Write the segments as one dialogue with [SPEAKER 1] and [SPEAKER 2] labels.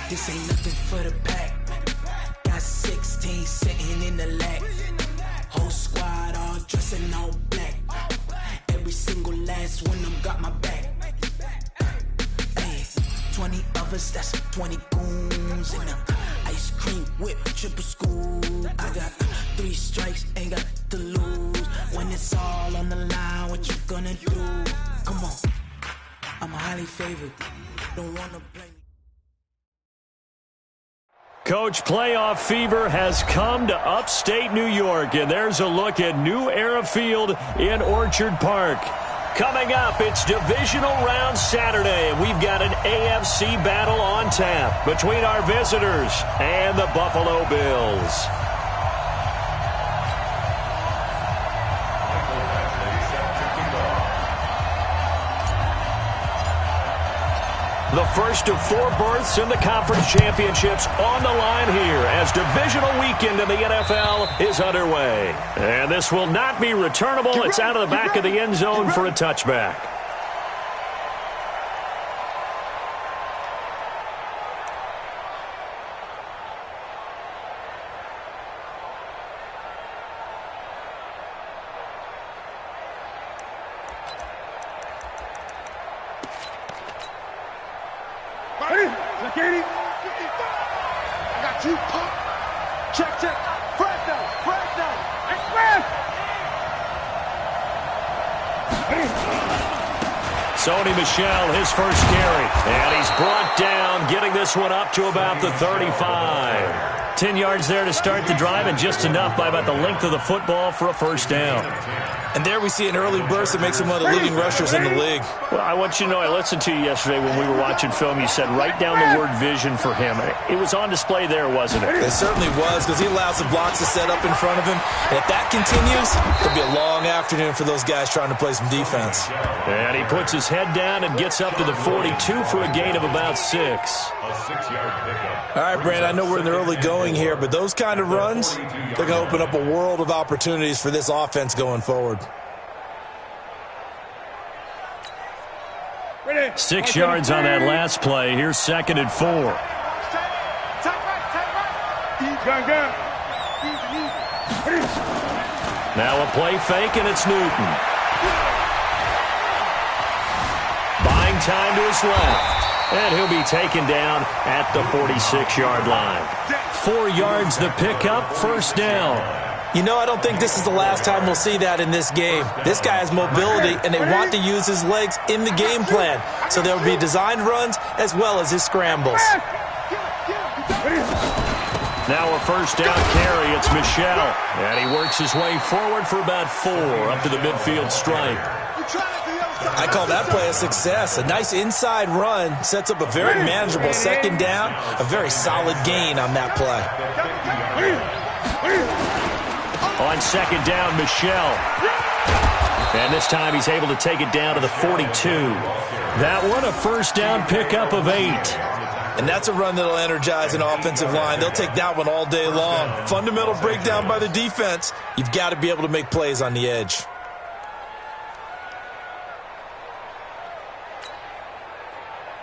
[SPEAKER 1] This ain't nothing for the pack. Got 16 sitting in the lag. Whole squad all dressing all black. Every single last one of them got my back. Hey, 20 of us, that's 20 goons in the ice cream whip, triple scoop. I got 3 strikes, ain't got to lose. When it's all on the line, what you gonna do? Come on, I'm highly favored. Don't wanna blame me.
[SPEAKER 2] Coach, playoff fever has come to upstate New York, and there's a look at New Era Field in Orchard Park. Coming up, it's Divisional Round Saturday, and we've got an AFC battle on tap between our visitors and the Buffalo Bills. The first of 4 berths in the conference championships on the line here as divisional weekend in the NFL is underway. And this will not be returnable. It's out of the back of the end zone for a touchback. Sony Michel, his first carry. And he's brought down, getting this one up to about the 35. 10 yards there to start the drive, and just enough by about the length of the football for a first down.
[SPEAKER 3] And there we see an early burst that makes him one of the leading rushers in the league.
[SPEAKER 2] Well, I want you to know, I listened to you yesterday when we were watching film. You said write down the word vision for him. It was on display there, wasn't it?
[SPEAKER 3] It certainly was, because he allows the blocks to set up in front of him. And if that continues, it'll be a long afternoon for those guys trying to play some defense.
[SPEAKER 2] And he puts his head down and gets up to the 42 for a gain of about 6.
[SPEAKER 3] All right, Brandon, I know we're in the early going here, but those kind of runs, they're going to open up a world of opportunities for this offense going forward.
[SPEAKER 2] 6 yards on that last play. Here's 2nd and 4. Now a play fake, and it's Newton. Buying time to his left. And he'll be taken down at the 46-yard line. 4 yards the pickup, first down.
[SPEAKER 3] You know, I don't think this is the last time we'll see that in this game. This guy has mobility, and they want to use his legs in the game plan. So there will be designed runs as well as his scrambles.
[SPEAKER 2] Now a first down carry. It's Michel. And he works his way forward for about 4 up to the midfield stripe.
[SPEAKER 3] I call that play a success. A nice inside run sets up a very manageable 2nd down. A very solid gain on that play.
[SPEAKER 2] On 2nd down, Michel. And this time he's able to take it down to the 42. That one a first down pickup of 8.
[SPEAKER 3] And that's a run that'll energize an offensive line. They'll take that one all day long. Fundamental breakdown by the defense. You've got to be able to make plays on the edge.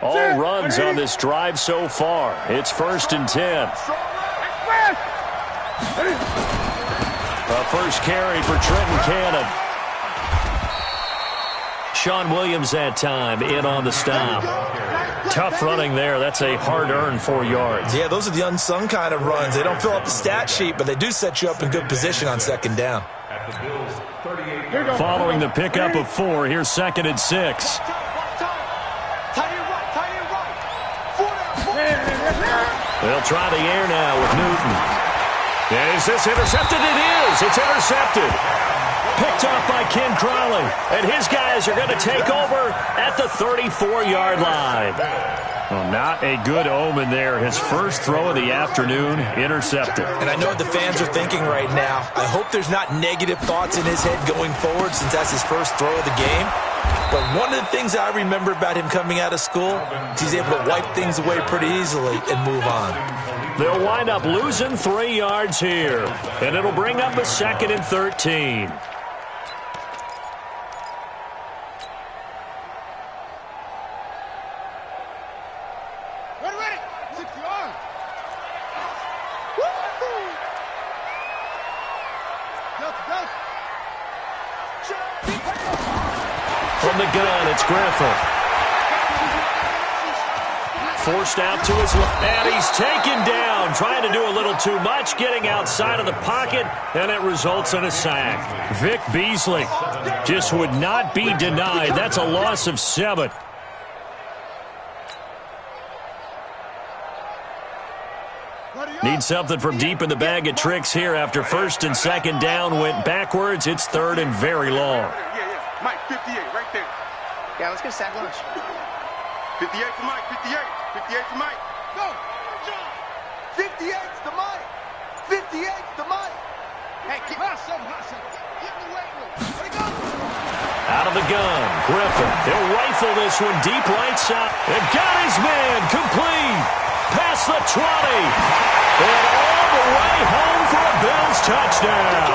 [SPEAKER 2] All runs on this drive so far. It's 1st and 10. A first carry for Trenton Cannon. Sean Williams that time in on the stop. Tough running there. That's a hard-earned 4 yards.
[SPEAKER 3] Yeah, those are the unsung kind of runs. They don't fill up the stat sheet, but they do set you up in good position on 2nd down.
[SPEAKER 2] Following the pickup of 4, here's 2nd and 6. They'll try the air now with Newton. And is this intercepted? It is. It's intercepted. Picked off by Ken Crowley. And his guys are going to take over at the 34-yard line. Well, not a good omen there. His first throw of the afternoon, intercepted.
[SPEAKER 3] And I know what the fans are thinking right now. I hope there's not negative thoughts in his head going forward since that's his first throw of the game. But one of the things I remember about him coming out of school is he's able to wipe things away pretty easily and move on.
[SPEAKER 2] They'll wind up losing 3 yards here. And it'll bring up a 2nd and 13. From the gun, it's Griffin. Forced out to his left, and he's taken down, trying to do a little too much, getting outside of the pocket, and it results in a sack. Vic Beasley just would not be denied. That's a loss of 7. Need something from deep in the bag of tricks here after first and second down went backwards. It's third and very long.
[SPEAKER 4] Yeah. Mike, 58, right there.
[SPEAKER 5] Yeah, let's get a sack lunch.
[SPEAKER 4] 58 for Mike, 58. 58 for Mike. Go! 58's the Mike. 58's the Mike.
[SPEAKER 5] Hey, keep hustle. Get in the weight room. Let it go.
[SPEAKER 2] Out of the gun, Griffin. He'll rifle this one deep right side. And got his man complete. Past the 20. And all the way home for a Bills touchdown.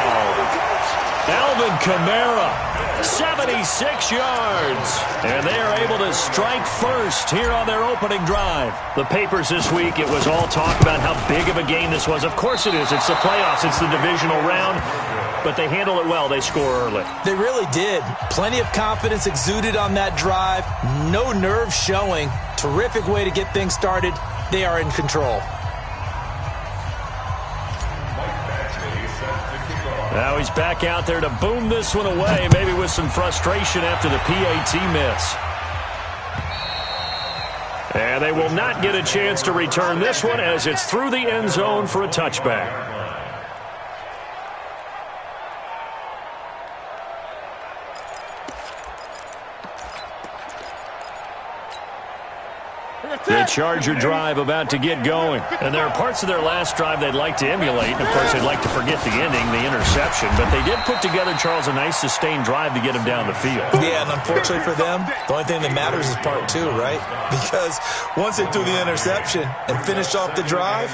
[SPEAKER 2] Alvin Kamara, 76 yards. And they are able to strike first here on their opening drive. The papers this week, it was all talk about how big of a game this was. Of course it is. It's the playoffs. It's the divisional round. But they handle it well. They score early.
[SPEAKER 3] They really did. Plenty of confidence exuded on that drive. No nerve showing. Terrific way to get things started. They are in control.
[SPEAKER 2] Now he's back out there to boom this one away, maybe with some frustration after the PAT miss. And they will not get a chance to return this one as it's through the end zone for a touchback. The Charger drive about to get going. And there are parts of their last drive they'd like to emulate. And, of course, they'd like to forget the ending, the interception. But they did put together, Charles, a nice sustained drive to get him down the field.
[SPEAKER 3] Yeah, and unfortunately for them, the only thing that matters is part 2, right? Because once they threw the interception and finished off the drive,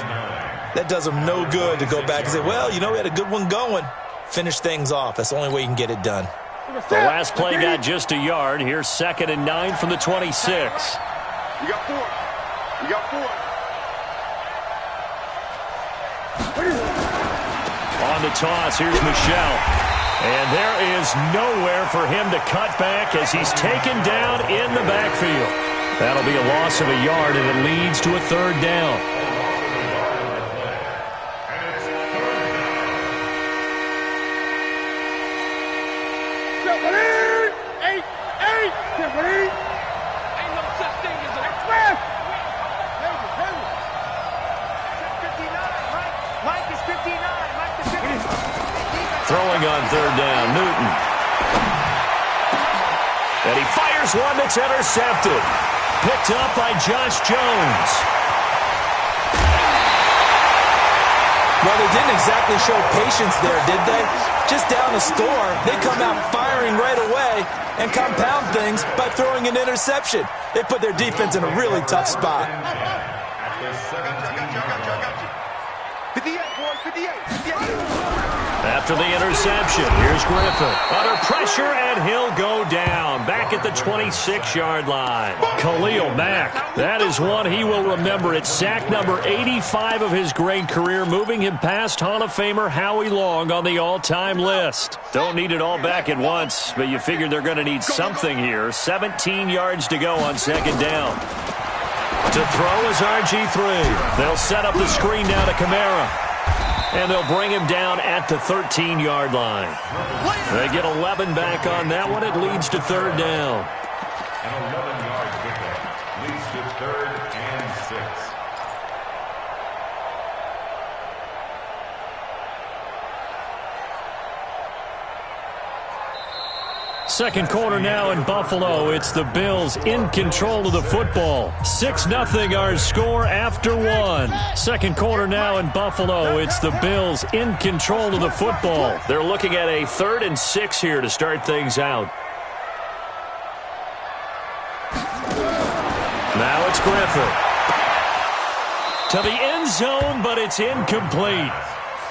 [SPEAKER 3] that does them no good to go back and say, well, you know, we had a good one going. Finish things off. That's the only way you can get it done.
[SPEAKER 2] The last play got just a yard. Here's 2nd and 9 from the 26.
[SPEAKER 4] You got 4. You got 4.
[SPEAKER 2] On the toss, here's Michelle. And there is nowhere for him to cut back as he's taken down in the backfield. That'll be a loss of a yard, and it leads to a 3rd down. Throwing on 3rd down, Newton. And he fires one that's intercepted. Picked up by Josh Jones.
[SPEAKER 3] Well, they didn't exactly show patience there, did they? Just down a score, they come out firing right away and compound things by throwing an interception. They put their defense in a really tough spot.
[SPEAKER 4] 58, boys, 58.
[SPEAKER 2] After the interception, here's Griffin. Under pressure, and he'll go down. Back at the 26-yard line. Khalil Mack. That is one he will remember. It's sack number 85 of his great career, moving him past Hall of Famer Howie Long on the all-time list. Don't need it all back at once, but you figure they're going to need something here. 17 yards to go on 2nd down. To throw is RG3. They'll set up the screen now to Kamara. And they'll bring him down at the 13-yard line. They get 11 back on that one. It leads to 3rd down.
[SPEAKER 6] An 11-yard pickup leads to 3rd and 6.
[SPEAKER 2] Second quarter now in Buffalo. It's the Bills in control of the football. 6-0 our score after 1. Second quarter now in Buffalo. It's the Bills in control of the football. They're looking at a 3rd and 6 here to start things out. Now it's Griffin. To the end zone, but it's incomplete.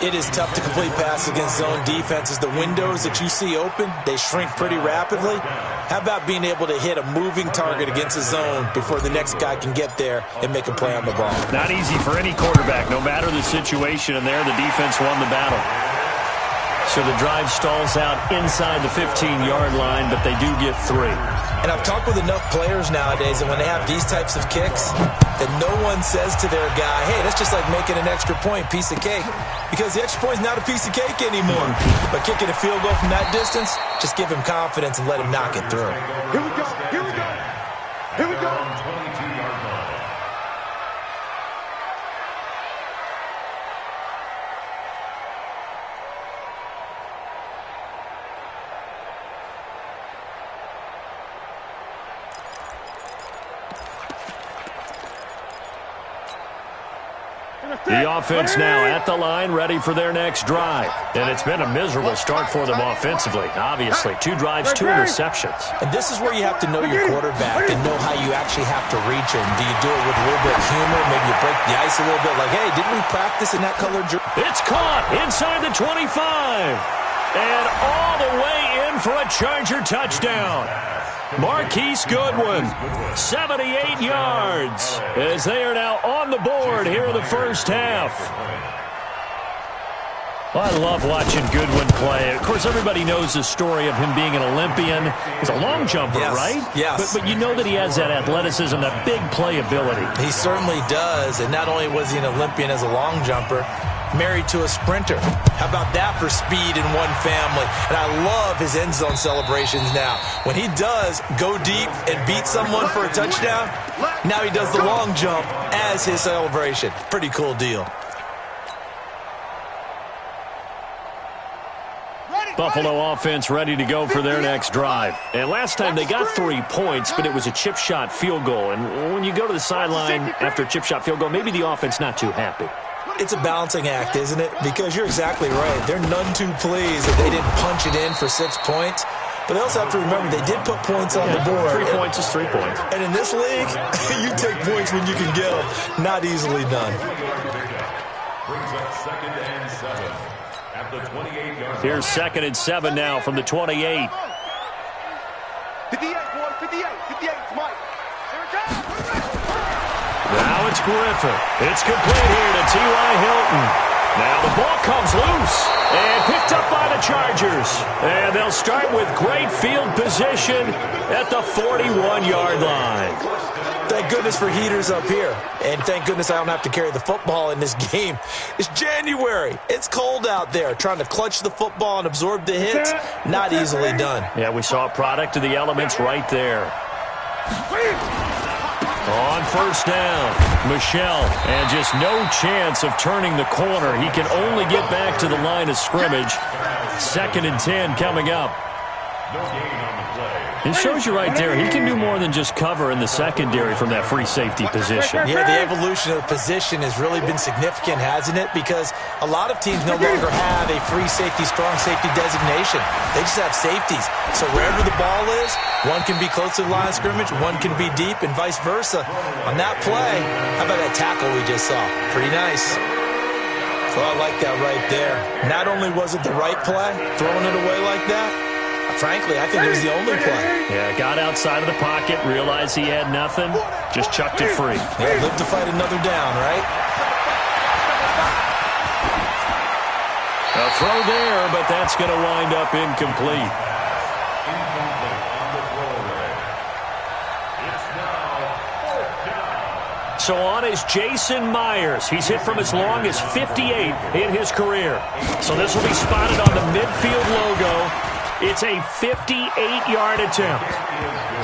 [SPEAKER 3] It is tough to complete passes against zone defenses. The windows that you see open, they shrink pretty rapidly. How about being able to hit a moving target against a zone before the next guy can get there and make a play on the ball?
[SPEAKER 2] Not easy for any quarterback, no matter the situation, and there the defense won the battle. So the drive stalls out inside the 15-yard line, but they do get 3.
[SPEAKER 3] And I've talked with enough players nowadays, and when they have these types of kicks, that no one says to their guy, hey, that's just like making an extra point, piece of cake. Because the extra point is not a piece of cake anymore. But kicking a field goal from that distance, just give him confidence and let him knock it through.
[SPEAKER 5] Here we go. Here we go. Here we go.
[SPEAKER 6] 22-yard line.
[SPEAKER 2] The offense now at the line, ready for their next drive. And it's been a miserable start for them offensively. Obviously, 2 drives, 2 interceptions.
[SPEAKER 3] And this is where you have to know your quarterback and know how you actually have to reach him. Do you do it with a little bit of humor? Maybe you break the ice a little bit like, hey, didn't we practice in that colored jersey?
[SPEAKER 2] It's caught inside the 25. And all the way in for a Charger touchdown. Marquise Goodwin, 78 yards, as they are now on the board here in the first half. Well, I love watching Goodwin play. Of course, everybody knows the story of him being an Olympian. He's a long jumper,
[SPEAKER 3] yes,
[SPEAKER 2] right?
[SPEAKER 3] Yes.
[SPEAKER 2] But you know that he has that athleticism, that big playability.
[SPEAKER 3] He certainly does. And not only was he an Olympian as a long jumper, married to a sprinter. How about that for speed in one family? And I love his end zone celebrations now. When he does go deep and beat someone for a touchdown, now he does the long jump as his celebration. Pretty cool deal.
[SPEAKER 2] Buffalo offense ready to go for their next drive. And last time they got 3 points, but it was a chip shot field goal. And when you go to the sideline after a chip shot field goal, maybe the offense not too happy.
[SPEAKER 3] It's a balancing act, isn't it? Because you're exactly right. They're none too pleased that they didn't punch it in for 6 points. But they also have to remember they did put points on the board.
[SPEAKER 2] 3 points is 3 points.
[SPEAKER 3] And in this league, you take points when you can get them. Not easily done.
[SPEAKER 6] Brings up 2nd and 7 at the 28-yard line.
[SPEAKER 2] Here's 2nd and 7 now from the 28.
[SPEAKER 5] 58, boy. 58. 58. Mike. Here it comes.
[SPEAKER 2] Now it's Griffin. It's complete here to T.Y. Hilton. Now the ball comes loose and picked up by the Chargers. And they'll start with great field position at the 41-yard line.
[SPEAKER 3] Thank goodness for heaters up here. And thank goodness I don't have to carry the football in this game. It's January. It's cold out there. Trying to clutch the football and absorb the hits, not easily done.
[SPEAKER 2] Yeah, we saw a product of the elements right there. On first down, Michelle, and just no chance of turning the corner. He can only get back to the line of scrimmage. 2nd and 10 coming up.
[SPEAKER 6] No gain on the play.
[SPEAKER 2] It shows you right there, he can do more than just cover in the secondary from that free safety position.
[SPEAKER 3] Yeah, the evolution of the position has really been significant, hasn't it? Because a lot of teams no longer have a free safety, strong safety designation. They just have safeties. So wherever the ball is, one can be close to the line of scrimmage, one can be deep, and vice versa. On that play, how about that tackle we just saw? Pretty nice. So I like that right there. Not only was it the right play, throwing it away like that, frankly, I think it was the only play.
[SPEAKER 2] Yeah, got outside of the pocket, realized he had nothing, just chucked it free.
[SPEAKER 3] Yeah, live to fight another down, right?
[SPEAKER 2] A throw there, but that's going to wind up incomplete.
[SPEAKER 6] Incomplete on the throwaway. It's now 4th down.
[SPEAKER 2] So on is Jason Myers. He's hit from as long as 58 in his career. So this will be spotted on the midfield logo. It's a 58-yard attempt.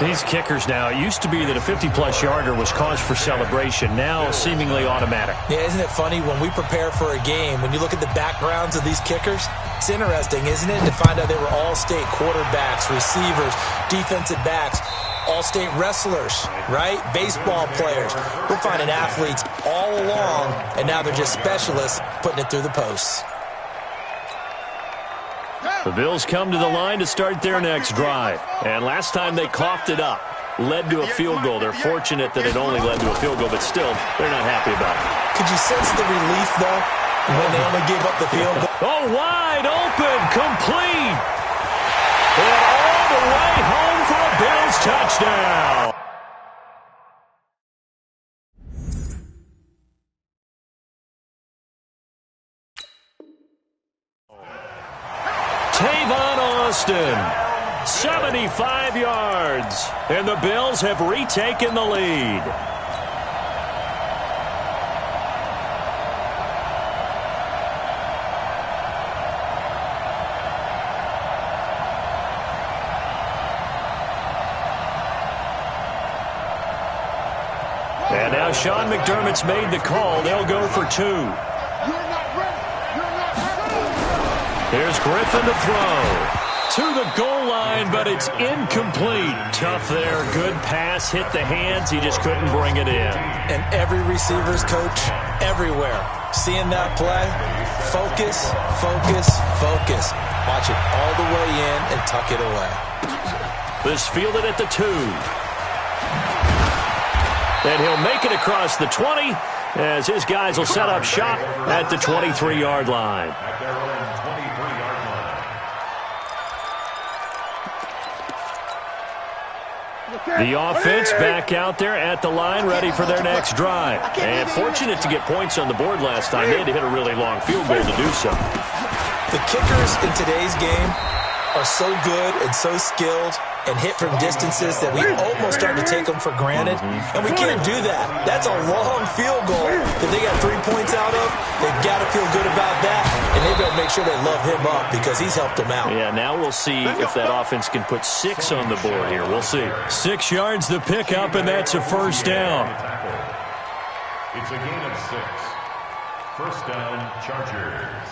[SPEAKER 2] These kickers now, it used to be that a 50-plus yarder was cause for celebration. Now seemingly automatic.
[SPEAKER 3] Yeah, isn't it funny when we prepare for a game, when you look at the backgrounds of these kickers, it's interesting, isn't it, to find out they were all-state quarterbacks, receivers, defensive backs, all-state wrestlers, right? Baseball players. We're finding athletes all along, and now they're just specialists putting it through the posts.
[SPEAKER 2] The Bills come to the line to start their next drive. And last time they coughed it up, led to a field goal. They're fortunate that it only led to a field goal, but still, they're not happy about it.
[SPEAKER 3] Could you sense the relief, though, when they only gave up the field goal?
[SPEAKER 2] Oh, wide open, complete. And all the way home for a Bills touchdown. Tavon Austin. 75 yards. And the Bills have retaken the lead. And now Sean McDermott's made the call. They'll go for 2.
[SPEAKER 5] You're not ready. You're not ready.
[SPEAKER 2] Here's Griffin to throw. To the goal line, but it's incomplete. Tough there. Good pass. Hit the hands. He just couldn't bring it in.
[SPEAKER 3] And every receiver's coach everywhere. Seeing that play, focus, focus, focus. Watch it all the way in and tuck it away.
[SPEAKER 2] This fielded at the 2. And he'll make it across the 20 as his guys will set up shop at the 23-yard line.
[SPEAKER 6] At their own 23-yard line.
[SPEAKER 2] The offense back out there at the line, ready for their next drive. And fortunate to get points on the board last time. They had to hit a really long field goal to do so.
[SPEAKER 3] The kickers in today's game are so good and so skilled and hit from distances that we almost start to take them for granted. And we can't do that. That's a long field goal that they got 3 points out of. They've got to feel good about that, and they better make sure they love him up because he's helped them out.
[SPEAKER 2] Yeah, now we'll see if that offense can put 6 on the board here. We'll see. 6 yards the pickup, and that's a first down.
[SPEAKER 6] It's a gain of 6. First down, Chargers.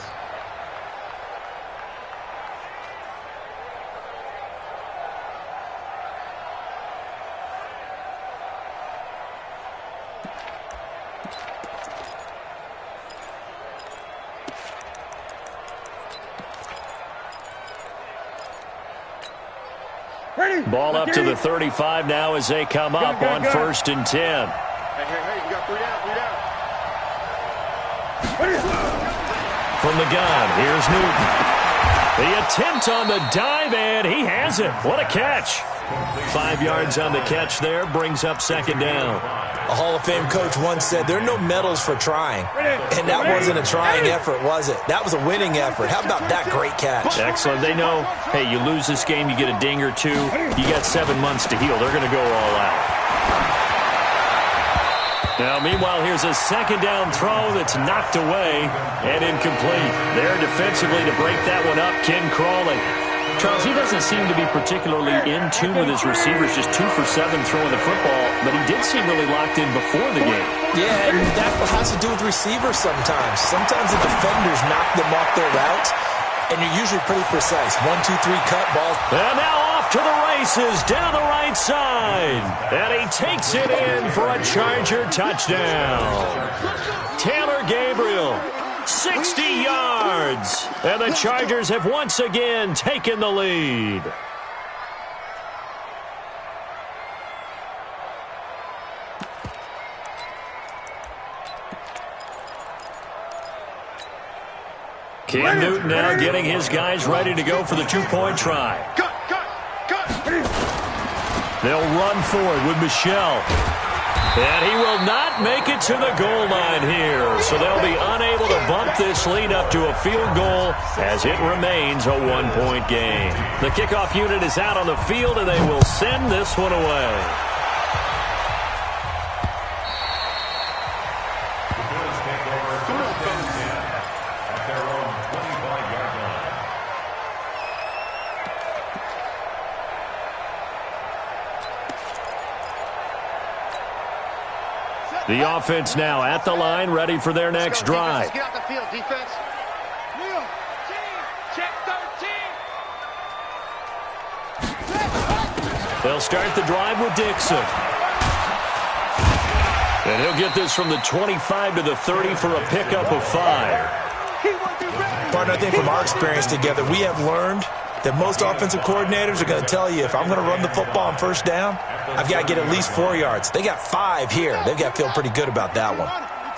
[SPEAKER 2] Ball up to the 35 now as they come up on 1st and 10.
[SPEAKER 4] Hey, you got 3 down, 3 down.
[SPEAKER 2] From the gun, here's Newton. The attempt on the dive, and he has it. What a catch. 5 yards on the catch there, brings up 2nd down.
[SPEAKER 3] A Hall of Fame coach once said there are no medals for trying. And that wasn't a trying effort, was it? That was a winning effort. How about that great catch?
[SPEAKER 2] Excellent. They know, hey, you lose this game, you get a ding or 2. You got 7 months to heal. They're going to go all out. Now, meanwhile, here's a 2nd down throw that's knocked away and incomplete. There defensively to break that one up, Ken Crawley. Charles, he doesn't seem to be particularly in tune with his receivers, just 2 for 7 throwing the football, but he did seem really locked in before the game.
[SPEAKER 3] Yeah, and that has to do with receivers sometimes. Sometimes the defenders knock them off their routes, and you're usually pretty precise. 1, 2, 3, cut, ball.
[SPEAKER 2] And now off to the races, down the right side. And he takes it in for a Charger touchdown. Taylor Gabriel. 60 yards. And the Chargers have once again taken the lead. Cam Newton now getting his guys ready to go for the 2-point try.
[SPEAKER 4] Cut.
[SPEAKER 2] They'll run for it with Michelle. And he will not make it to the goal line here. So they'll be unable to bump this lead up to a field goal as it remains a 1-point game. The kickoff unit is out on the field, and they will send this one away.
[SPEAKER 6] The Bills take over 3rd and 10 at their own 25-yard line.
[SPEAKER 2] The offense now at the line, ready for their next drive.
[SPEAKER 5] Get out the field, defense. Wheel. Check 13.
[SPEAKER 2] They'll start the drive with Dixon. And he'll get this from the 25 to the 30 for a pickup of 5.
[SPEAKER 3] Partner, I think from our experience together, we have learned that most offensive coordinators are going to tell you, if I'm going to run the football on 1st down, I've got to get at least 4 yards. They got 5 here. They've got to feel pretty good about that one.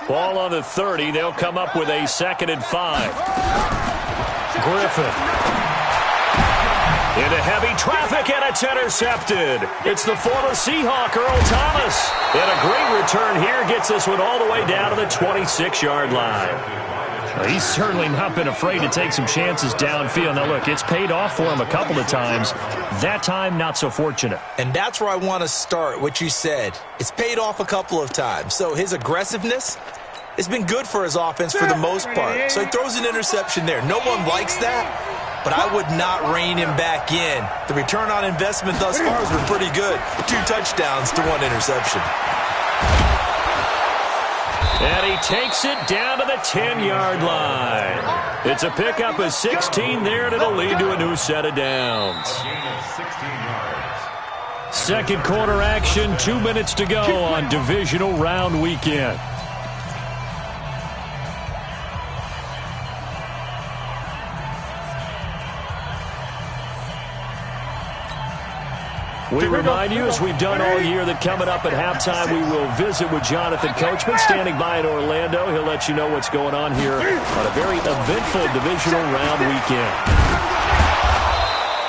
[SPEAKER 2] Ball on the 30. They'll come up with a 2nd and 5. Griffin. Into heavy traffic, and it's intercepted. It's the former Seahawk, Earl Thomas. And a great return here gets this one all the way down to the 26-yard line. Well, he's certainly not been afraid to take some chances downfield. Now, look, it's paid off for him a couple of times. That time, not so fortunate.
[SPEAKER 3] And that's where I want to start, what you said. It's paid off a couple of times. So his aggressiveness has been good for his offense for the most part. So he throws an interception there. No one likes that, but I would not rein him back in. The return on investment thus far has been pretty good. 2 touchdowns to 1 interception.
[SPEAKER 2] And he takes it down to the 10-yard line. It's a pickup of 16 there, and it'll lead to a new set of downs. Second quarter action, 2 minutes to go on Divisional Round Weekend. We remind you, as we've done all year, that coming up at halftime, we will visit with Jonathan Coachman, standing by in Orlando. He'll let you know what's going on here on a very eventful Divisional Round weekend.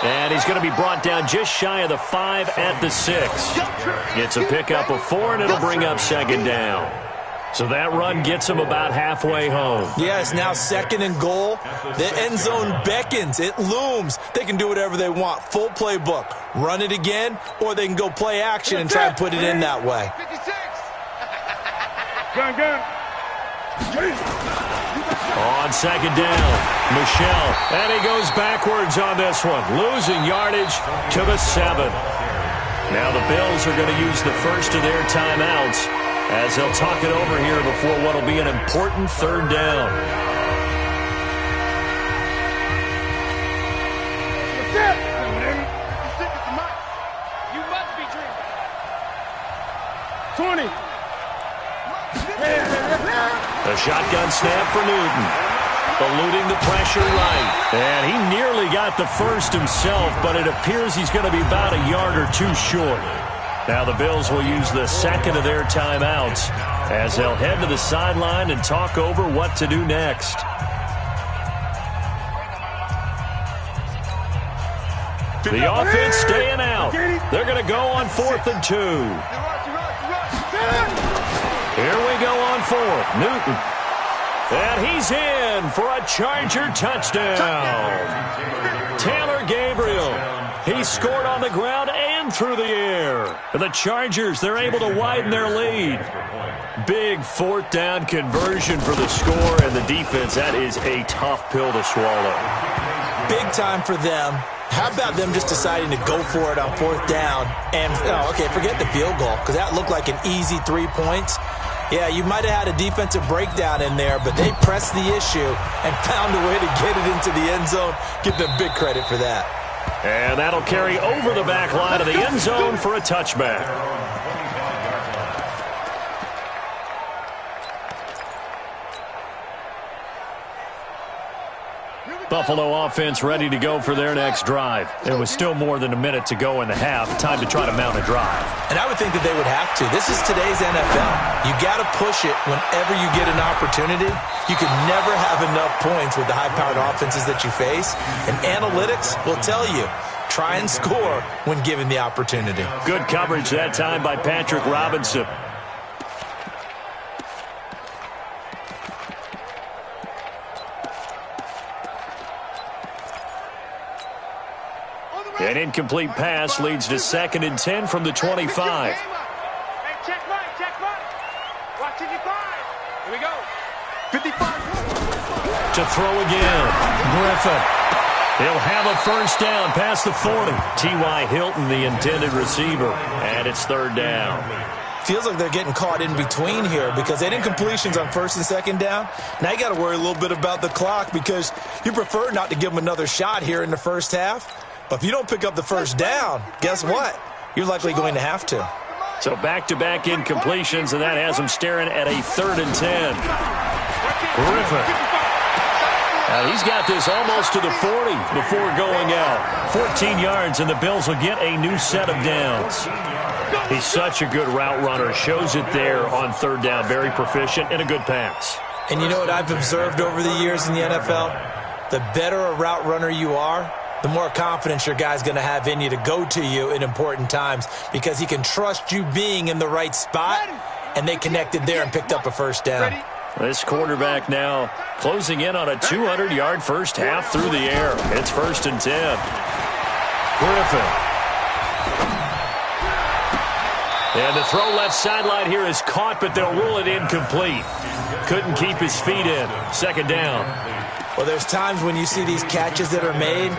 [SPEAKER 2] And he's going to be brought down just shy of the 5 at the 6. It's a pickup of 4, and it'll bring up second down. So that run gets him about halfway home.
[SPEAKER 3] Yeah, it's now 2nd and goal. The end zone beckons. It looms. They can do whatever they want. Full playbook. Run it again, or they can go play action and try and put it in that way.
[SPEAKER 5] 56.
[SPEAKER 2] On second down, Michelle. And he goes backwards on this one, losing yardage to the 7. Now the Bills are going to use the first of their timeouts as they'll talk it over here before what will be an important third down.
[SPEAKER 5] You must be dreaming. 20.
[SPEAKER 2] A shotgun snap for Newton. Eluding the pressure right. And he nearly got the first himself, but it appears he's going to be about a yard or 2 short. Now the Bills will use the second of their timeouts as they'll head to the sideline and talk over what to do next. The offense staying out. They're going to go on 4th and 2. Here we go on 4th. Newton. And he's in for a Charger touchdown. Taylor Gabriel. He scored on the ground and through the air. The Chargers, they're able to widen their lead. Big 4th down conversion for the score, and the defense, that is a tough pill to swallow.
[SPEAKER 3] Big time for them. How about them just deciding to go for it on 4th down? And, okay, forget the field goal, because that looked like an easy 3 points. Yeah, you might have had a defensive breakdown in there, but they pressed the issue and found a way to get it into the end zone. Give them big credit for that.
[SPEAKER 2] And that'll carry over the back line of the end zone for a touchback. Buffalo offense ready to go for their next drive. There was still more than a minute to go in the half. Time to try to mount a drive.
[SPEAKER 3] And I would think that they would have to. This is today's NFL. You got to push it whenever you get an opportunity. You can never have enough points with the high-powered offenses that you face. And analytics will tell you, try and score when given the opportunity.
[SPEAKER 2] Good coverage that time by Patrick Robinson. An incomplete pass leads to 2nd and 10 from the 25.
[SPEAKER 5] Hey, check right. Watch 55. Here we go. 55.
[SPEAKER 2] To throw again. Griffin. He'll have a first down past the 40. T.Y. Hilton, the intended receiver. And it's 3rd down.
[SPEAKER 3] Feels like they're getting caught in between here because they didn't incompletions on 1st and 2nd down. Now you got to worry a little bit about the clock because you prefer not to give them another shot here in the first half. But if you don't pick up the first down, guess what? You're likely going to have to.
[SPEAKER 2] So back-to-back incompletions, and that has them staring at a 3rd and 10. Griffin. Now he's got this almost to the 40 before going out. 14 yards, and the Bills will get a new set of downs. He's such a good route runner. Shows it there on 3rd down. Very proficient and a good pass.
[SPEAKER 3] And you know what I've observed over the years in the NFL? The better a route runner you are, the more confidence your guy's going to have in you to go to you in important times because he can trust you being in the right spot, and they connected there and picked up a first down.
[SPEAKER 2] This quarterback now closing in on a 200-yard first half through the air. It's 1st and 10. Griffin. And the throw left sideline here is caught, but they'll rule it incomplete. Couldn't keep his feet in. 2nd down.
[SPEAKER 3] Well, there's times when you see these catches that are made,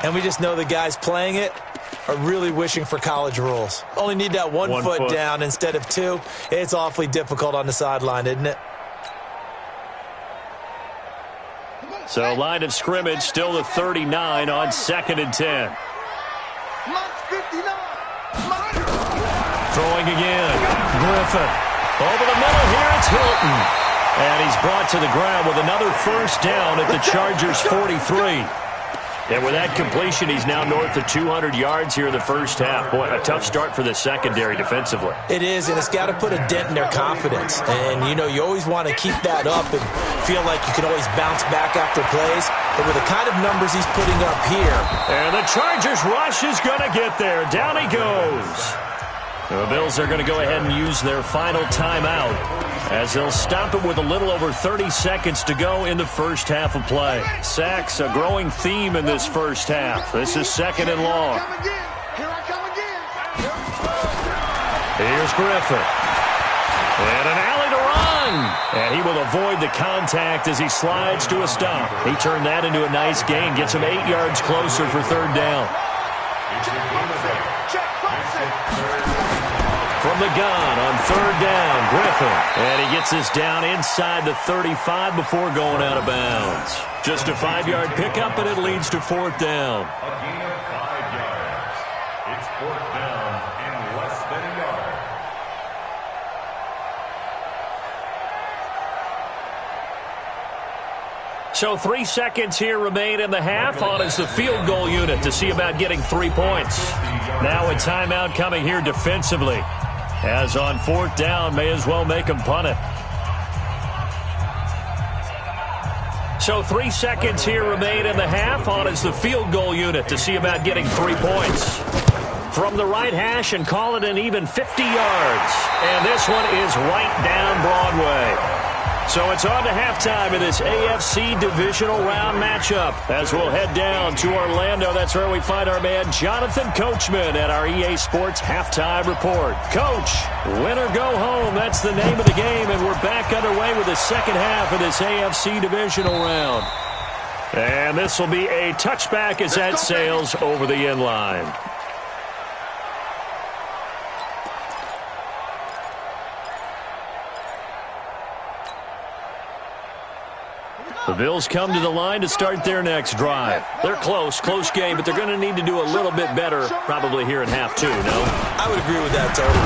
[SPEAKER 3] and we just know the guys playing it are really wishing for college rules. Only need that one foot down instead of 2. It's awfully difficult on the sideline, isn't it?
[SPEAKER 2] So line of scrimmage still the 39 on 2nd and 10. Throwing again. Griffin. Over the middle here, it's Hilton. And he's brought to the ground with another first down at the Chargers' 43. And with that completion, he's now north of 200 yards here in the first half. Boy, a tough start for the secondary defensively.
[SPEAKER 3] It is, and it's got to put a dent in their confidence. And, you know, you always want to keep that up and feel like you can always bounce back after plays. But with the kind of numbers he's putting up here.
[SPEAKER 2] And the Chargers rush is going to get there. Down he goes. The Bills are going to go ahead and use their final timeout as they'll stop it with a little over 30 seconds to go in the first half of play. Sacks, a growing theme in this first half. This is 2nd and long. Here's Griffin. And an alley to run. And he will avoid the contact as he slides to a stop. He turned that into a nice gain. Gets him 8 yards closer for 3rd down. From the gun on 3rd down, Griffin. And he gets this down inside the 35 before going out of bounds. Just a 5-yard pickup, and it leads to 4th down.
[SPEAKER 6] A gain of 5 yards. It's 4th down and less than a yard.
[SPEAKER 2] So 3 seconds here remain in the half. On is the field goal unit to see about getting 3 points. Now a timeout coming here defensively. As on 4th down, may as well make him punt it. So 3 seconds here remain in the half. On is the field goal unit to see about getting 3 points. From the right hash and call it an even 50 yards. And this one is right down Broadway. So it's on to halftime in this AFC Divisional Round matchup as we'll head down to Orlando. That's where we find our man Jonathan Coachman at our EA Sports Halftime Report. Coach, win or go home, that's the name of the game, and we're back underway with the second half of this AFC Divisional Round. And this will be a touchback as that sails over the end line. The Bills come to the line to start their next drive. They're close game, but they're going to need to do a little bit better probably here in half 2, no?
[SPEAKER 3] I would agree with that totally.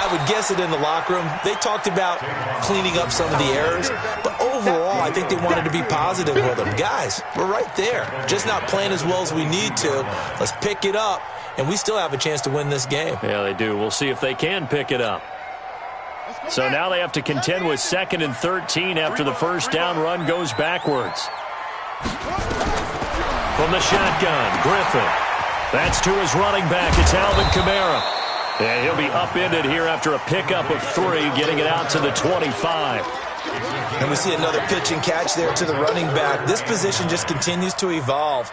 [SPEAKER 3] I would guess it in the locker room. They talked about cleaning up some of the errors, but overall I think they wanted to be positive with them. Guys, we're right there. Just not playing as well as we need to. Let's pick it up, and we still have a chance to win this game.
[SPEAKER 2] Yeah, they do. We'll see if they can pick it up. So now they have to contend with 2nd and 13 after the first down run goes backwards. From the shotgun, Griffin. That's to his running back. It's Alvin Kamara. And he'll be upended here after a pickup of 3, getting it out to the 25.
[SPEAKER 3] And we see another pitch and catch there to the running back. This position just continues to evolve.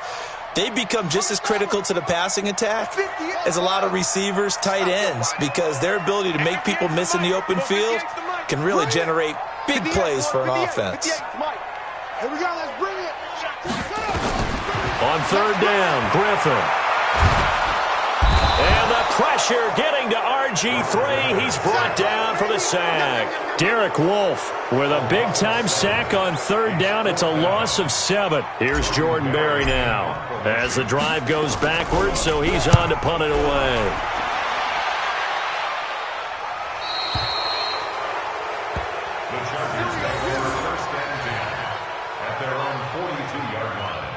[SPEAKER 3] They become just as critical to the passing attack as a lot of receivers, tight ends, because their ability to make people miss in the open field can really generate big plays for an offense.
[SPEAKER 4] Here we go, let's bring it.
[SPEAKER 2] On 3rd down, Griffin. And the pressure getting to RG3. He's brought down for the sack. Derek Wolfe with a big-time sack on 3rd down. It's a loss of 7. Here's Jordan Berry now as the drive goes backwards, so he's on to punt it away.
[SPEAKER 6] The Chargers have their 1st and 10 at their own 42-yard line.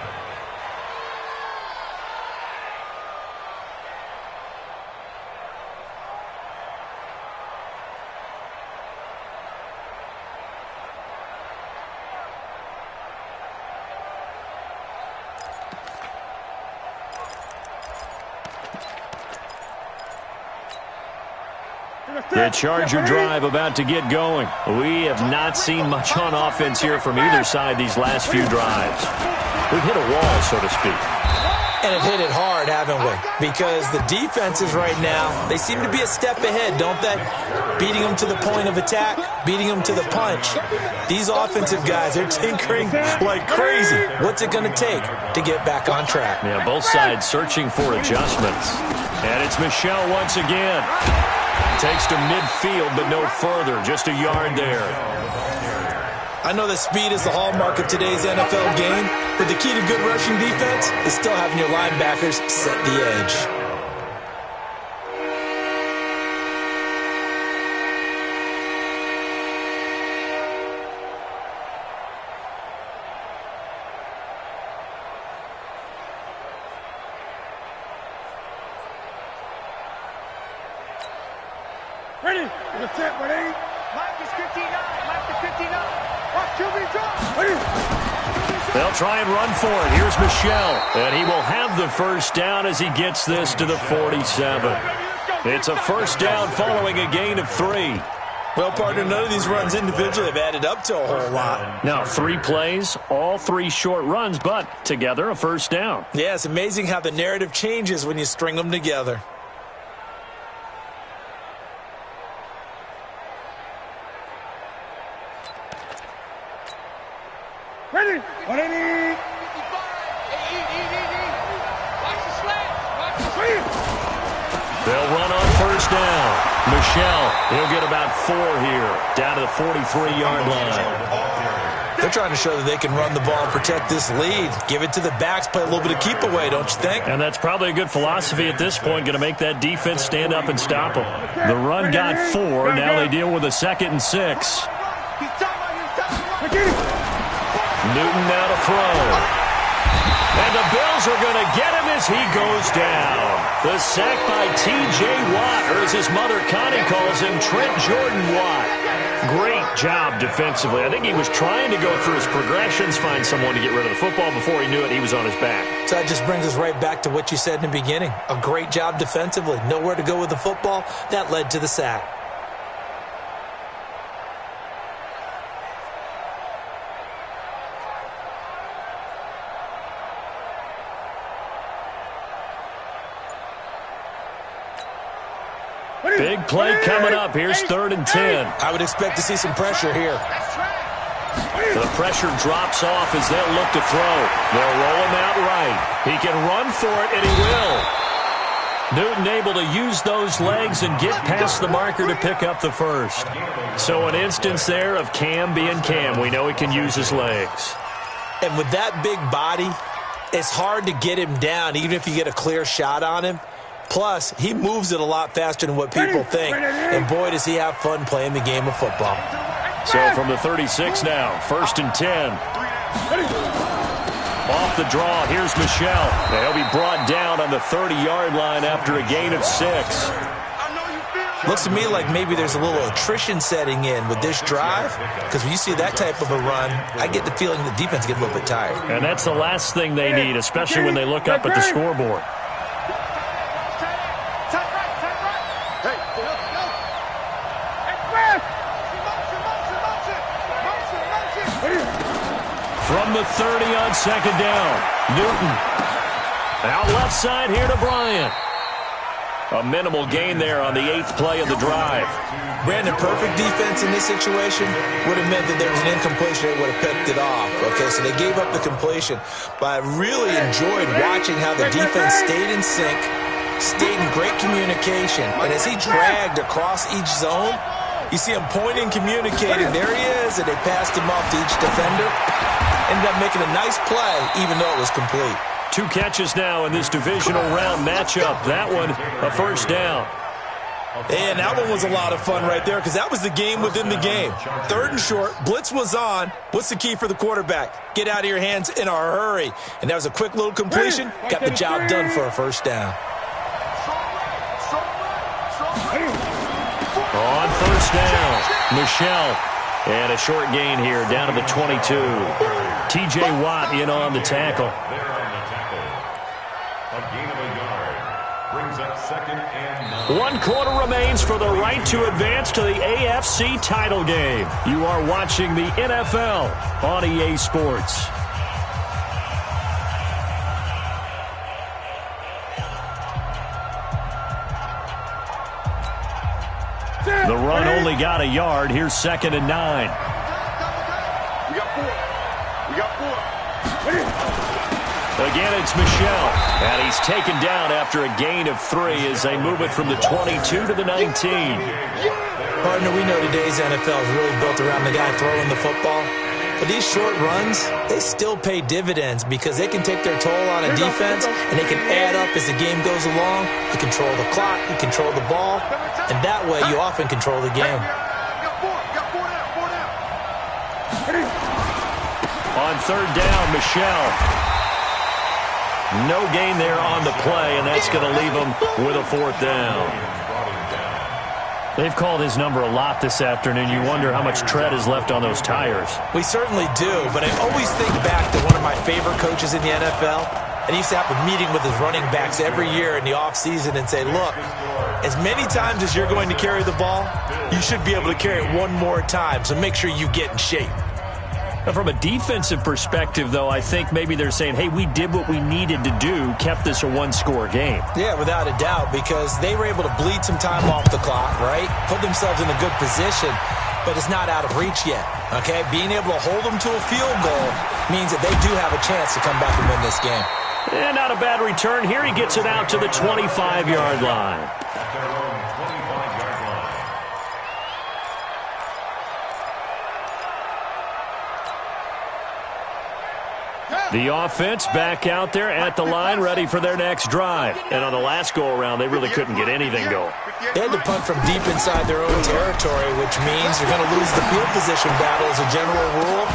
[SPEAKER 2] The Charger drive about to get going. We have not seen much on offense here from either side these last few drives. We've hit a wall, so to speak.
[SPEAKER 3] And have hit it hard, haven't we? Because the defenses right now, they seem to be a step ahead, don't they? Beating them to the point of attack, beating them to the punch. These offensive guys, they're tinkering like crazy. What's it going to take to get back on track?
[SPEAKER 2] Yeah, both sides searching for adjustments. And it's Michel once again. Takes to midfield, but no further. Just a yard there.
[SPEAKER 3] I know that speed is the hallmark of today's NFL game, but the key to good rushing defense is still having your linebackers set the edge.
[SPEAKER 5] Ready? The set, ready? Mike is 59. Mike is 59. Watch QB drop. Ready?
[SPEAKER 2] They'll try and run for it. Here's Michel, and he will have the first down as he gets this to the 47. It's a first down following a gain of 3.
[SPEAKER 3] Well, partner, none of these runs individually have added up to a whole lot.
[SPEAKER 2] Now, 3 plays, all 3 short runs, but together a first down.
[SPEAKER 3] Yeah, it's amazing how the narrative changes when you string them together.
[SPEAKER 5] Ready?
[SPEAKER 7] Watch
[SPEAKER 5] Ready?
[SPEAKER 7] the slant. Watch the slant.
[SPEAKER 2] They'll run on first down. Michel, he'll get about 4 here, down to the 43-yard line.
[SPEAKER 3] They're trying to show that they can run the ball and protect this lead. Give it to the backs, play a little bit of keep away, don't you think?
[SPEAKER 2] And that's probably a good philosophy at this point, going to make that defense stand up and stop them. The run got 4. Now they deal with a 2nd and 6. Newton now to throw. And the Bills are going to get him as he goes down. The sack by T.J. Watt, or as his mother Connie calls him, Trent Jordan Watt. Great job defensively. I think he was trying to go through his progressions, find someone to get rid of the football. Before he knew it, he was on his back.
[SPEAKER 3] So that just brings us right back to what you said in the beginning. A great job defensively. Nowhere to go with the football. That led to the sack.
[SPEAKER 2] Big play coming up. Here's 3rd and 10.
[SPEAKER 3] I would expect to see some pressure here.
[SPEAKER 2] The pressure drops off as they'll look to throw. They'll roll him out right. He can run for it, and he will. Newton able to use those legs and get past the marker to pick up the first. So an instance there of Cam being Cam. We know he can use his legs.
[SPEAKER 3] And with that big body, it's hard to get him down, even if you get a clear shot on him. Plus, he moves it a lot faster than what people think. And boy, does he have fun playing the game of football.
[SPEAKER 2] So from the 36 now, 1st and 10. Off the draw, here's Michel. He'll be brought down on the 30-yard line after a gain of 6.
[SPEAKER 3] Looks to me like maybe there's a little attrition setting in with this drive, because when you see that type of a run, I get the feeling the defense gets a little bit tired.
[SPEAKER 2] And that's the last thing they need, especially when they look up at the scoreboard. From the 30 on 2nd down, Newton. Out left side here to Bryant. A minimal gain there on the 8th play of the drive.
[SPEAKER 3] Brandon, perfect defense in this situation would have meant that there was an incompletion that would have picked it off. Okay, so they gave up the completion. But I really enjoyed watching how the defense stayed in sync, stayed in great communication. And as he dragged across each zone, you see him pointing, communicating. There he is, and they passed him off to each defender. Ended up making a nice play, even though it was complete.
[SPEAKER 2] 2 catches now in this divisional round matchup. That one, a first down.
[SPEAKER 3] And that one was a lot of fun right there, because that was the game within the game. 3rd and short, blitz was on. What's the key for the quarterback? Get out of your hands in a hurry. And that was a quick little completion. Got the job done for a first down.
[SPEAKER 2] On first down, Michel. And a short gain here, down to the 22. T.J. Watt in on the tackle.
[SPEAKER 6] There on the tackle. A gain of a yard. Brings up 2nd and 9.
[SPEAKER 2] 1 quarter remains for the right to advance to the AFC title game. You are watching the NFL on EA Sports. The run only got a yard. Here's 2nd and 9.
[SPEAKER 4] We got 4. We got 4.
[SPEAKER 2] Again, it's Michel. And he's taken down after a gain of 3 as they move it from the 22 to the 19.
[SPEAKER 3] Partner, we know today's NFL is really built around the guy throwing the football. But these short runs, they still pay dividends because they can take their toll on a defense, and they can add up as the game goes along. You control the clock, you control the ball, and that way you often control the game.
[SPEAKER 2] On 3rd down, Michel. No gain there on the play, and that's going to leave them with a 4th down. They've called his number a lot this afternoon. You wonder how much tread is left on those tires.
[SPEAKER 3] We certainly do, but I always think back to one of my favorite coaches in the NFL. And he used to have a meeting with his running backs every year in the offseason and say, look, as many times as you're going to carry the ball, you should be able to carry it one more time, so make sure you get in shape.
[SPEAKER 2] Now, from a defensive perspective, though, I think maybe they're saying, hey, we did what we needed to do, kept this a 1-score game.
[SPEAKER 3] Yeah, without a doubt, because they were able to bleed some time off the clock, right? Put themselves in a good position, but it's not out of reach yet, okay? Being able to hold them to a field goal means that they do have a chance to come back and win this game.
[SPEAKER 2] And not a bad return. Here he gets it out to the 25-yard line.
[SPEAKER 6] At their own 25-yard line.
[SPEAKER 2] The offense back out there at the line, ready for their next drive. And on the last go-around, they really couldn't get anything going.
[SPEAKER 3] They had to punt from deep inside their own territory, which means you're going to lose the field position battle as a general rule.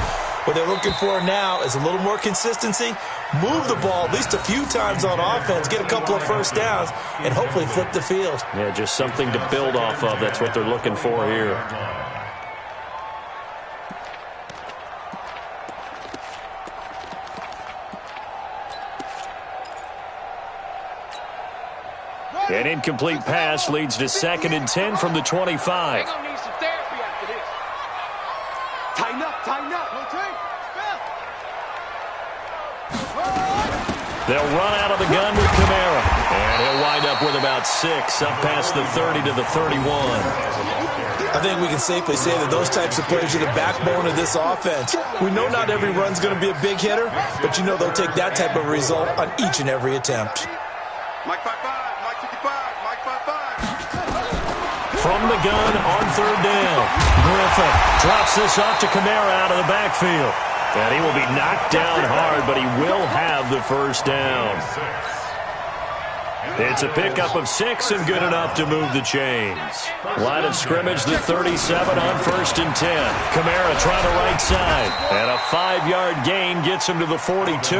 [SPEAKER 3] What they're looking for now is a little more consistency, move the ball at least a few times on offense, get a couple of first downs, and hopefully flip the field.
[SPEAKER 2] Yeah, just something to build off of. That's what they're looking for here. An incomplete pass leads to 2nd and 10 from the 25.
[SPEAKER 7] They're going to need some therapy after this.
[SPEAKER 5] Tighten up, tighten up.
[SPEAKER 2] They'll run out of the gun with Kamara. And he'll wind up with about 6, up past the 30 to the 31.
[SPEAKER 3] I think we can safely say that those types of plays are the backbone of this offense. We know not every run's going to be a big hitter, but you know they'll take that type of result on each and every attempt.
[SPEAKER 4] Mike 5-5, Mike 55, Mike 5-5.
[SPEAKER 2] From the gun on 3rd down, Griffin drops this off to Kamara out of the backfield. And he will be knocked down hard, but he will have the first down. It's a pickup of 6 and good enough to move the chains. Line of scrimmage, the 37 on 1st and 10. Kamara trying to right side. And a 5-yard gain gets him to the 42.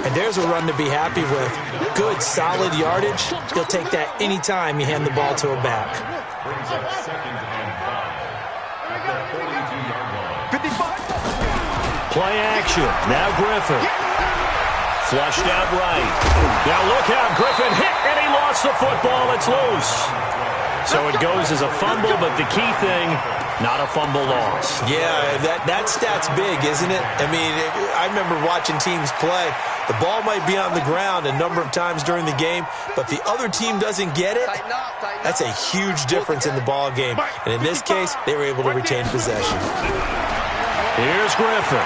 [SPEAKER 3] And there's a run to be happy with. Good, solid yardage. He'll take that any time you hand the ball to a back.
[SPEAKER 6] Brings up 2nd and 5. At the 42-yard line.
[SPEAKER 5] 55.
[SPEAKER 2] Play action. Now Griffin. Flushed out right. Now look out. Griffin hit, and he lost the football. It's loose. So it goes as a fumble, but the key thing, not a fumble loss.
[SPEAKER 3] Yeah, that stat's big, isn't it? I mean, I remember watching teams play. The ball might be on the ground a number of times during the game, but if the other team doesn't get it, that's a huge difference in the ball game. And in this case, they were able to retain possession.
[SPEAKER 2] Here's Griffin.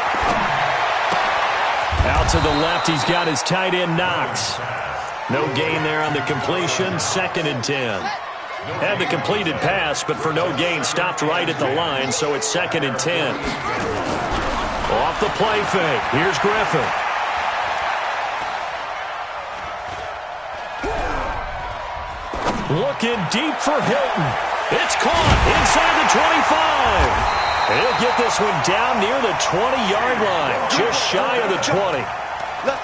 [SPEAKER 2] Out to the left, he's got his tight end Knox. No gain there on the completion, 2nd and 10. Had the completed pass, but for no gain, stopped right at the line, so it's 2nd and 10. Off the play fake, here's Griffin. Looking deep for Hilton. It's caught inside the 25. He'll get this one down near the 20-yard line, just shy of the 20.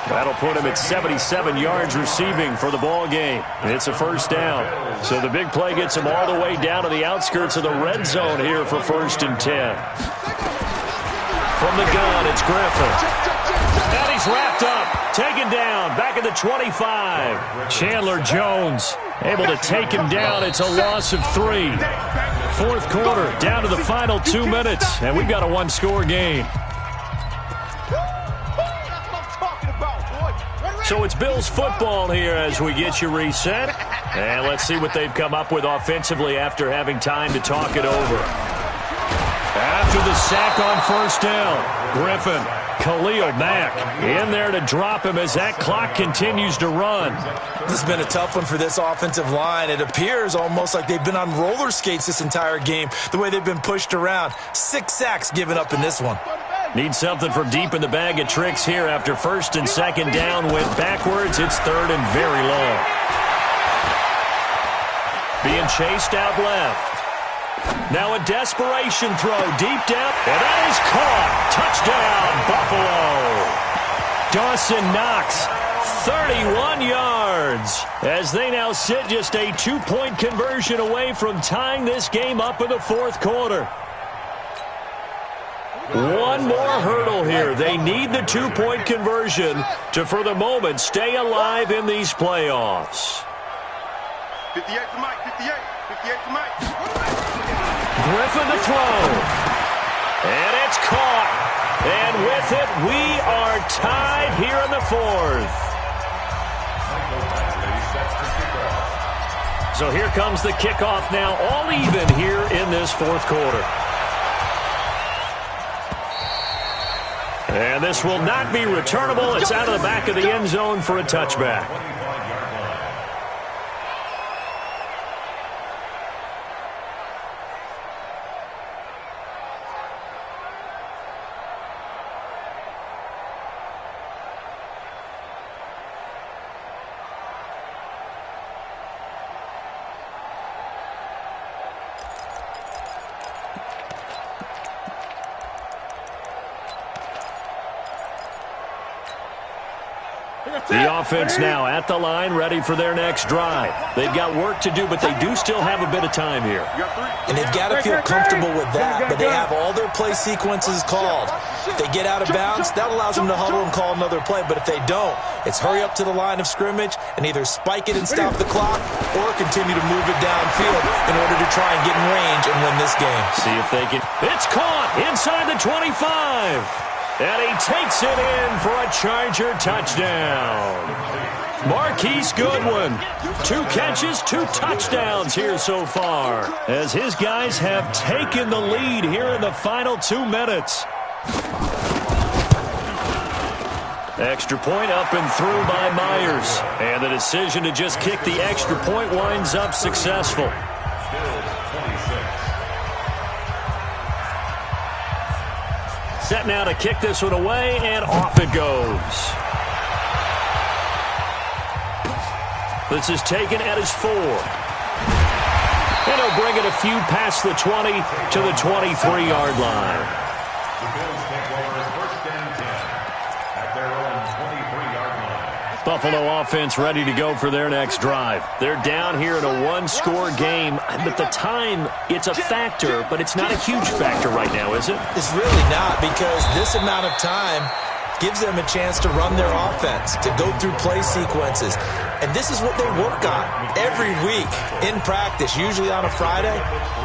[SPEAKER 2] That'll put him at 77 yards receiving for the ball game. It's a first down. So the big play gets him all the way down to the outskirts of the red zone here for 1st and 10. From the gun, it's Griffin. And he's wrapped up, taken down, back at the 25. Chandler Jones able to take him down. It's a loss of 3. Fourth quarter, down to the final 2 minutes, and we've got a one-score game. So it's Bills football here as we get you reset. And let's see what they've come up with offensively after having time to talk it over. After the sack on first down, Griffin, Khalil Mack in there to drop him as that clock continues to run.
[SPEAKER 3] This has been a tough one for this offensive line. It appears almost like they've been on roller skates this entire game, the way they've been pushed around. 6 sacks given up in this one.
[SPEAKER 2] Need something from deep in the bag of tricks here after first and second down went backwards. It's third and very long. Being chased out left. Now a desperation throw deep down, and that is caught. Touchdown, Buffalo. Dawson Knox, 31 yards, as they now sit just a 2-point conversion away from tying this game up in the fourth quarter. One more hurdle here. They need the 2-point conversion to, for the moment, stay alive in these playoffs.
[SPEAKER 4] 58 for Mike, 58 for Mike.
[SPEAKER 2] Griffin to throw. And it's caught. And with it, we are tied here in the fourth. So here comes the kickoff now, all even here in this fourth quarter. And this will not be returnable. It's out of the back of the end zone for a touchback. The offense now at the line, ready for their next drive. They've got work to do, but they do still have a bit of time here.
[SPEAKER 3] And they've got to feel comfortable with that, but they have all their play sequences called. If they get out of bounds, that allows them to huddle and call another play, but if they don't, it's hurry up to the line of scrimmage and either spike it and stop the clock or continue to move it downfield in order to try and get in range and win this game.
[SPEAKER 2] See if they can. It's caught inside the 25. And he takes it in for a Charger touchdown. Marquise Goodwin, 2 catches, 2 touchdowns here so far, as his guys have taken the lead here in the final 2 minutes. Extra point up and through by Myers. And the decision to just kick the extra point winds up successful. Set now to kick this one away, and off it goes. This is taken at his 4. And he'll bring it a few past the 20 to the 23-yard line.
[SPEAKER 6] The Bills take over first and 10 at their own 23-yard line.
[SPEAKER 2] Buffalo offense ready to go for their next drive. They're down here in a 1-score game, but the time, it's a factor, but it's not a huge factor right now, is it?
[SPEAKER 3] It's really not, because this amount of time gives them a chance to run their offense, to go through play sequences. And this is what they work on every week in practice, usually on a Friday.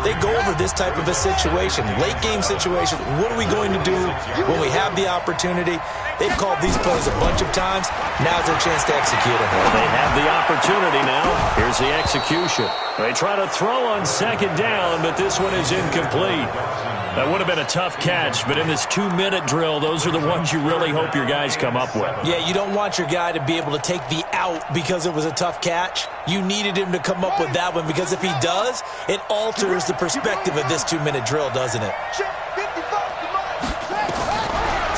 [SPEAKER 3] They go over this type of a situation, late game situation. What are we going to do when we have the opportunity? They've called these plays a bunch of times. Now's their chance to execute them.
[SPEAKER 2] Well, they have the opportunity now. Here's the execution. They try to throw on second down, but this one is incomplete. That would have been a tough catch, but in this 2-minute drill, those are the ones you really hope your guys come up with.
[SPEAKER 3] Yeah, you don't want your guy to be able to take the out because it was a tough catch. You needed him to come up with that one, because if he does, it alters the perspective of this 2-minute drill, doesn't it?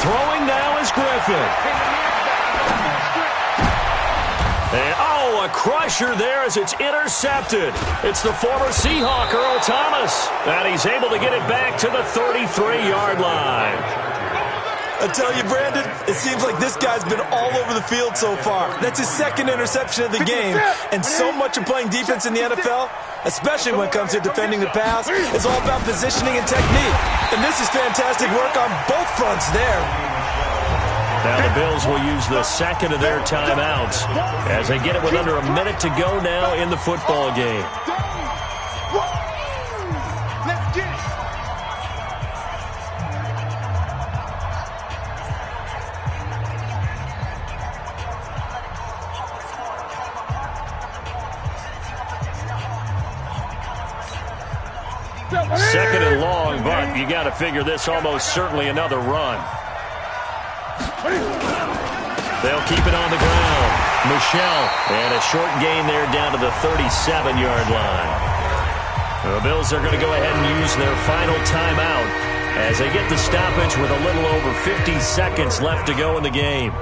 [SPEAKER 2] Throwing now is Griffin. And, a crusher there as it's intercepted. It's the former Seahawk, Earl Thomas. And he's able to get it back to the 33-yard line.
[SPEAKER 3] I tell you, Brandon, it seems like this guy's been all over the field so far. That's his 2nd interception of the game. And so much of playing defense in the NFL, especially when it comes to defending the pass, is all about positioning and technique. And this is fantastic work on both fronts there.
[SPEAKER 2] Now the Bills will use the second of their timeouts as they get it with under a minute to go now in the football game.
[SPEAKER 5] Let's get it.
[SPEAKER 2] Second and long, but you got to figure this almost certainly another run. They'll keep it on the ground. Michelle, and a short gain there down to the 37-yard line. The Bills are going to go ahead and use their final timeout as they get the stoppage with a little over 50 seconds left to go in the game.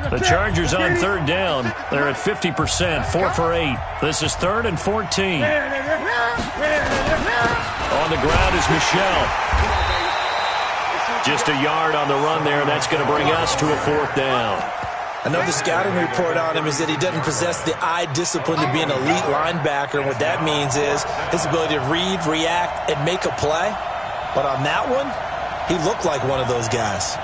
[SPEAKER 2] The Chargers on third down. They're at 50%, 4 for 8. This is 3rd and 14. On the ground is Michelle. Just a yard on the run there. That's going to bring us to a 4th down.
[SPEAKER 3] I know the scouting report on him is that he doesn't possess the eye discipline to be an elite linebacker. And what that means is his ability to read, react, and make a play. But on that one, he looked like one of those guys.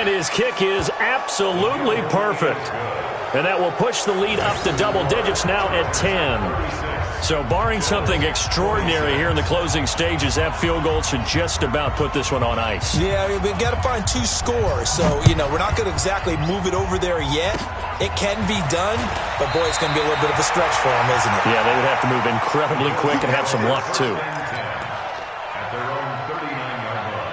[SPEAKER 2] And his kick is absolutely perfect. And that will push the lead up to double digits now at 10. So barring something extraordinary here in the closing stages, that field goal should just about put this one on ice.
[SPEAKER 3] Yeah, we've got to find 2 scores. So, we're not going to exactly move it over there yet. It can be done, but boy, it's going to be a little bit of a stretch for them, isn't it?
[SPEAKER 2] Yeah, they would have to move incredibly quick and have some luck, too.
[SPEAKER 6] At their own 39-yard line.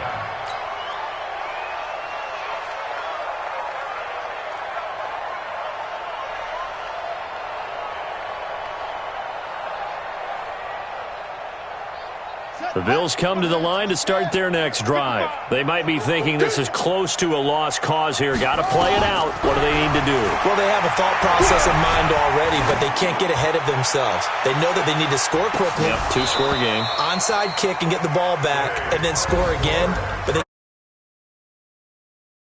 [SPEAKER 2] The Bills come to the line to start their next drive. They might be thinking this is close to a lost cause here. Got to play it out. What do they need to do?
[SPEAKER 3] Well, they have a thought process in mind already, but they can't get ahead of themselves. They know that they need to score quickly.
[SPEAKER 2] Yep, 2-score game.
[SPEAKER 3] Onside kick and get the ball back, and then score again. But they